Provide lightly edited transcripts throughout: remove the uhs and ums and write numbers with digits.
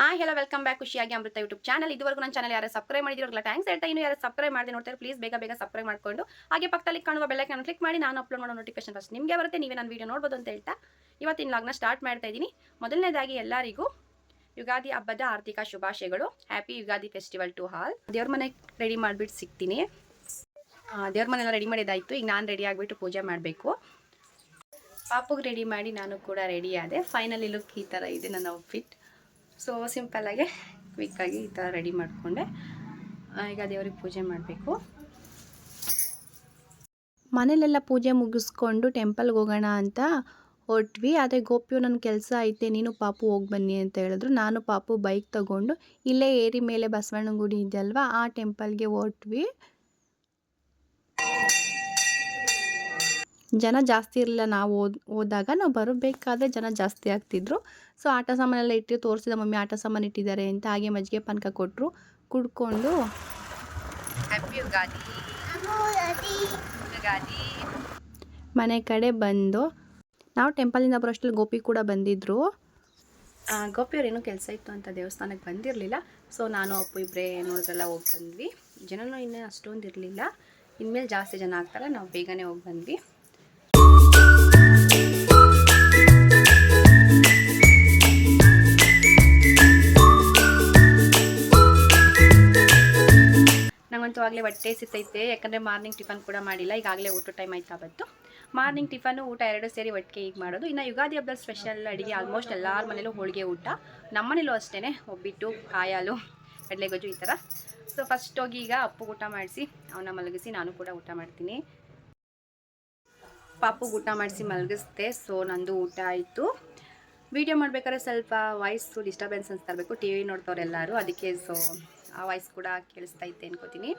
Hi hello welcome back ಖುಷಿಯಾಗಿ ಅಮೃತ YouTube channel. ಇದುವರೆಗೂ ನನ್ನ ಚಾನಲ್ ಯಾರು ಸಬ್ಸ್ಕ್ರೈಬ್ ಮಾಡಿದಿರೋಲ್ಲ ಥ್ಯಾಂಕ್ಸ್ ಹೇಳ್ತಾ, ಇನ್ನು ಯಾರು ಸಬ್ಸ್ಕ್ರೈಬ್ ಮಾಡದೆ ನೋಡ್ತಾರೆ ಪ್ಲೀಸ್ ಬೇಗ ಸಬ್ಸ್ಕ್ರೈಬ್ ಮಾಡ್ಕೊಂಡು ಹಾಗೆ ಪಕ್ಕದಲ್ಲಿ ಕಾಣುವ ಬೆಲ್ ಐಕಾನ್ ಕ್ಲಿಕ್ ಮಾಡಿ ನಾನು ಅಪ್ಲೋಡ್ ಮಾಡೋ ನೋಟಿಫಿಕೇಶನ್ ಫಸ್ಟ್ ನಿಮಗೆ ಬರುತ್ತೆ, ನೀವೇ ನನ್ನ ವಿಡಿಯೋ ನೋಡ್ಬೋದು ಅಂತ ಹೇಳ್ತಾ ಇವತ್ತಿನ ವ್ಲಾಗ್ನ ಸ್ಟಾರ್ಟ್ ಮಾಡ್ತಾ ಇದ್ದೀನಿ. ಮೊದಲನೇದಾಗಿ ಎಲ್ಲರಿಗೂ ಯುಗಾದಿ ಹಬ್ಬದ ಆರ್ಥಿಕ ಶುಭಾಶಯಗಳು. Happy Ugadi festival to all. ದೇವ್ರ ಮನೆ ರೆಡಿ ಮಾಡಿಬಿಟ್ಟು ಸಿಗ್ತೀನಿ. ದೇವ್ರ ಮನೆಲ್ಲ ರೆಡಿ ಮಾಡಿದಾಯಿತು. ಈಗ ನಾನು ರೆಡಿ ಆಗಿಬಿಟ್ಟು ಪೂಜೆ ಮಾಡಬೇಕು. ಪಾಪುಗೆ ರೆಡಿ ಮಾಡಿ ನಾನು ಕೂಡ ರೆಡಿ ಆದೆ. ಫೈನಲಿ ಲುಕ್ ಈ ಥರ ಇದೆ ನನ್ನ ಔಟ್ಫಿಟ್. ಸೊ ಸಿಂಪಲ್ಲಾಗಿ ಕ್ವಿಕ್ಕಾಗಿ ಈ ಥರ ರೆಡಿ ಮಾಡಿಕೊಂಡೆ. ಈಗ ದೇವ್ರಿಗೆ ಪೂಜೆ ಮಾಡಬೇಕು. ಮನೇಲೆಲ್ಲ ಪೂಜೆ ಮುಗಿಸ್ಕೊಂಡು ಟೆಂಪಲ್ಗೆ ಹೋಗೋಣ ಅಂತ ಹೊರಟ್ವಿ. ಆದರೆ ಗೋಪಿಯು ನನ್ನ ಕೆಲಸ ಐತೆ, ನೀನು ಪಾಪು ಹೋಗಿ ಬನ್ನಿ ಅಂತ ಹೇಳಿದ್ರು. ನಾನು ಪಾಪು ಬೈಕ್ ತಗೊಂಡು ಇಲ್ಲೇ ಏರಿ ಮೇಲೆ ಬಸವಣ್ಣನ ಗುಡಿ ಇದೆಯಲ್ವಾ, ಆ ಟೆಂಪಲ್ಗೆ ಹೊರಟ್ವಿ. ಜನ ಜಾಸ್ತಿ ಇರಲಿಲ್ಲ. ನಾವು ಹೋದಾಗ ನಾವು ಬರಬೇಕಾದ್ರೆ ಜನ ಜಾಸ್ತಿ ಆಗ್ತಿದ್ರು. ಸೊ ಆಟ ಸಾಮಾನೆಲ್ಲ ಇಟ್ಟು ತೋರಿಸಿದ, ಮಮ್ಮಿ ಆಟ ಸಾಮಾನು ಇಟ್ಟಿದ್ದಾರೆ ಅಂತ. ಹಾಗೆ ಮಜ್ಜಿಗೆ ಪಾನಕ ಕೊಟ್ಟರು, ಕುಡ್ಕೊಂಡು ಹ್ಯಾಪಿ ಯುಗಾದಿ ಮನೆ ಕಡೆ ಬಂದು ನಾವು ಟೆಂಪಲಿಂದ ಬರೋಷ್ಟರಲ್ಲಿ ಗೋಪಿ ಕೂಡ ಬಂದಿದ್ದರು. ಗೋಪಿಯವ್ರು ಏನೋ ಕೆಲಸ ಇತ್ತು ಅಂತ ದೇವಸ್ಥಾನಕ್ಕೆ ಬಂದಿರಲಿಲ್ಲ. ಸೊ ನಾನು ಅಪ್ಪು ಇಬ್ಬರೇ ನೋಡಿದ್ರೆಲ್ಲ ಹೋಗಿ ಬಂದ್ವಿ. ಜನನೂ ಇನ್ನೂ ಅಷ್ಟೊಂದು ಇರಲಿಲ್ಲ. ಇನ್ಮೇಲೆ ಜಾಸ್ತಿ ಜನ ಆಗ್ತಾರೆ, ನಾವು ಬೇಗನೆ ಹೋಗಿ ಬಂದ್ವಿ. ನಂಗಂತೂ ಆಗಲೇ ಹೊಟ್ಟೆ ಸಿತ್ತೈತೆ, ಯಾಕಂದರೆ ಮಾರ್ನಿಂಗ್ ಟಿಫನ್ ಕೂಡ ಮಾಡಿಲ್ಲ. ಈಗಾಗಲೇ ಊಟ ಟೈಮ್ ಆಯ್ತಾ ಬಂತು. ಮಾರ್ನಿಂಗ್ ಟಿಫನು ಊಟ ಎರಡು ಸೇರಿ ಒಟ್ಟಿಗೆ ಈಗ ಮಾಡೋದು. ಇನ್ನು ಯುಗಾದಿ ಹಬ್ಬದ ಸ್ಪೆಷಲ್ ಅಡುಗೆ ಆಲ್ಮೋಸ್ಟ್ ಎಲ್ಲರ ಮನೇಲೂ ಹೋಳಿಗೆ ಊಟ. ನಮ್ಮ ಮನೇಲೂ ಅಷ್ಟೇ, ಒಬ್ಬಿಟ್ಟು, ಕಾಯಾಲು, ಕಡಲೆಗೊಜ್ಜು ಈ ಥರ. ಸೊ ಫಸ್ಟ್ ಹೋಗಿ ಈಗ ಅಪ್ಪು ಊಟ ಮಾಡಿಸಿ ಅವನ್ನ ಮಲಗಿಸಿ ನಾನು ಕೂಡ ಊಟ ಮಾಡ್ತೀನಿ. ಪಾಪು ಊಟ ಮಾಡಿಸಿ ಮಲಗಿಸ್ದೆ. ಸೊ ನಂದು ಊಟ ಆಯಿತು. ವಿಡಿಯೋ ಮಾಡಬೇಕಾದ್ರೆ ಸ್ವಲ್ಪ ವಾಯ್ಸು ಡಿಸ್ಟರ್ಬೆನ್ಸ್ ಅನ್ಸ್ತಾ ಇರಬೇಕು, ಟಿ ವಿ ನೋಡ್ತವ್ರು ಎಲ್ಲರೂ, ಅದಕ್ಕೆ. ಸೊ ಆ ವಾಯ್ಸ್ ಕೂಡ ಕೇಳಿಸ್ತಾ ಇತ್ತೆ ಅನ್ಕೋತೀನಿ.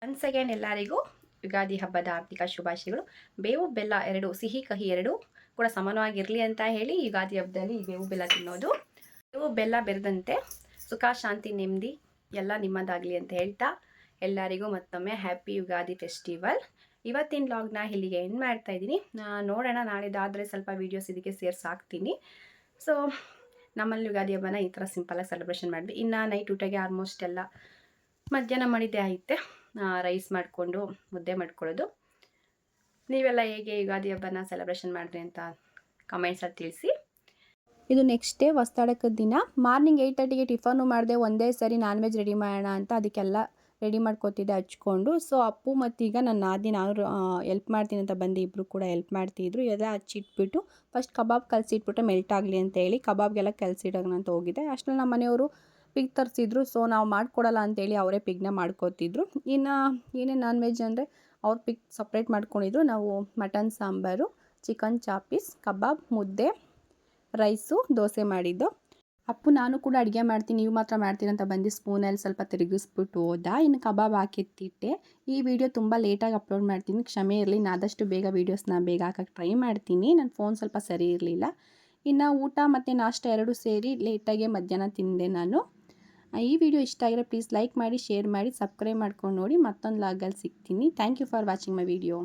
ಒನ್ಸ್ ಅಗೇನ್ ಎಲ್ಲರಿಗೂ ಯುಗಾದಿ ಹಬ್ಬದ ಆರ್ಥಿಕ ಶುಭಾಶಯಗಳು. ಬೇವು ಬೆಲ್ಲ ಎರಡು, ಸಿಹಿ ಕಹಿ ಎರಡು ಕೂಡ ಸಮಾನವಾಗಿರಲಿ ಅಂತ ಹೇಳಿ ಯುಗಾದಿ ಹಬ್ಬದಲ್ಲಿ ಬೇವು ಬೆಲ್ಲ ತಿನ್ನೋದು. ಬೇವು ಬೆಲ್ಲ ಬೆರೆದಂತೆ ಸುಖ ಶಾಂತಿ ನೆಮ್ಮದಿ ಎಲ್ಲ ನಿಮ್ಮದಾಗಲಿ ಅಂತ ಹೇಳ್ತಾ ಎಲ್ಲರಿಗೂ ಮತ್ತೊಮ್ಮೆ ಹ್ಯಾಪಿ ಯುಗಾದಿ ಫೆಸ್ಟಿವಲ್. ಇವತ್ತಿನ ವ್ಲಾಗ್ನ ಇಲ್ಲಿಗೆ ಎಂಡ್ ಮಾಡ್ತಾ ಇದ್ದೀನಿ. ನೋಡೋಣ, ನಾಳೆದಾದರೆ ಸ್ವಲ್ಪ ವೀಡಿಯೋಸ್ ಇದಕ್ಕೆ ಸೇರಿಸಾಕ್ತೀನಿ. ಸೊ ನಮ್ಮಲ್ಲಿ ಯುಗಾದಿ ಹಬ್ಬನ ಈ ಥರ ಸಿಂಪಲಾಗಿ ಸೆಲೆಬ್ರೇಷನ್ ಮಾಡಿದ್ವಿ. ಇನ್ನು ನೈಟ್ ಊಟಗೆ ಆಲ್ಮೋಸ್ಟ್ ಎಲ್ಲ ಮಧ್ಯಾಹ್ನ ಮಾಡಿದ್ದೆ ಐತೆ. ರೈಸ್ ಮಾಡಿಕೊಂಡು ಮುದ್ದೆ ಮಾಡ್ಕೊಳ್ಳೋದು. ನೀವೆಲ್ಲ ಹೇಗೆ ಯುಗಾದಿ ಹಬ್ಬನ ಸೆಲೆಬ್ರೇಷನ್ ಮಾಡಿರಿ ಅಂತ ಕಮೆಂಟ್ಸಲ್ಲಿ ತಿಳಿಸಿ. ಇದು ನೆಕ್ಸ್ಟ್ ಡೇ ಹೊಸ್ತಾಡಕದ ದಿನ. ಮಾರ್ನಿಂಗ್ 8:30ಗೆ ಟಿಫನು ಮಾಡಿದೆ. ಒಂದೇ ಸರಿ ನಾನ್ ವೆಜ್ ರೆಡಿ ಮಾಡೋಣ ಅಂತ ಅದಕ್ಕೆಲ್ಲ ರೆಡಿ ಮಾಡ್ಕೊತಿದ್ದೆ ಹಚ್ಕೊಂಡು. ಸೊ ಅಪ್ಪು ಮತ್ತೀಗ ನನ್ನ ನಾದಿ ನಾನು ಎಲ್ಪ್ ಮಾಡ್ತೀನಿ ಅಂತ ಬಂದು ಇಬ್ಬರು ಕೂಡ ಎಲ್ಪ್ ಮಾಡ್ತಿದ್ರು. ಎಲ್ಲ ಹಚ್ಚಿಟ್ಬಿಟ್ಟು ಫಸ್ಟ್ ಕಬಾಬ್ ಕಲಸಿಟ್ಬಿಟ್ಟು ಮೆಲ್ಟ್ ಆಗಲಿ ಅಂತ ಹೇಳಿ ಕಬಾಬ್ಗೆಲ್ಲ ಕಲಸಿಡೋಣ ಅಂತ ಹೋಗಿದ್ದೆ. ಅಷ್ಟರಲ್ಲಿ ನಮ್ಮ ಮನೆಯವರು ಪಿಗ್ ತರಿಸಿದ್ರು. ಸೊ ನಾವು ಮಾಡ್ಕೊಡಲ್ಲ ಅಂತೇಳಿ ಅವರೇ ಪಿಗ್ನ ಮಾಡ್ಕೊತಿದ್ರು. ಇನ್ನು ಏನೇ ನಾನ್ ವೆಜ್ ಅಂದರೆ ಅವ್ರು ಪಿಗ್ ಸಪ್ರೇಟ್ ಮಾಡ್ಕೊಂಡಿದ್ರು. ನಾವು ಮಟನ್ ಸಾಂಬಾರು, ಚಿಕನ್ ಚಾಪೀಸ್, ಕಬಾಬ್, ಮುದ್ದೆ, ರೈಸು, ದೋಸೆ ಮಾಡಿದ್ದು. ಅಪ್ಪು ನಾನು ಕೂಡ ಅಡುಗೆ ಮಾಡ್ತೀನಿ, ನೀವು ಮಾತ್ರ ಮಾಡ್ತೀನಿ ಅಂತ ಬಂದು ಸ್ಪೂನಲ್ಲಿ ಸ್ವಲ್ಪ ತಿರುಗಿಸ್ಬಿಟ್ಟು ಹೋದ. ಇನ್ನು ಕಬಾಬ್ ಹಾಕಿತ್ತಿಟ್ಟೆ. ಈ ವಿಡಿಯೋ ತುಂಬ ಲೇಟಾಗಿ ಅಪ್ಲೋಡ್ ಮಾಡ್ತೀನಿ, ಕ್ಷಮೆ ಇರಲಿ. ಆದಷ್ಟು ಬೇಗ ವೀಡಿಯೋಸ್ನ ಬೇಗ ಹಾಕೋಕ್ಕೆ ಟ್ರೈ ಮಾಡ್ತೀನಿ. ನನ್ನ ಫೋನ್ ಸ್ವಲ್ಪ ಸರಿ ಇರಲಿಲ್ಲ. ಇನ್ನು ಊಟ ಮತ್ತು ನಾಷ್ಟ ಎರಡೂ ಸೇರಿ ಲೇಟಾಗೆ ಮಧ್ಯಾಹ್ನ ತಿಂದೆ ನಾನು. ಈ ವಿಡಿಯೋ ಇಷ್ಟ ಆಗಿದ್ರೆ ಪ್ಲೀಸ್ ಲೈಕ್ ಮಾಡಿ, ಶೇರ್ ಮಾಡಿ, ಸಬ್ಸ್ಕ್ರೈಬ್ ಮಾಡ್ಕೊಂಡು ನೋಡಿ. ಮತ್ತೊಂದು ವ್ಲಾಗಲ್ಲಿ ಸಿಗ್ತೀನಿ. Thank you for watching my video.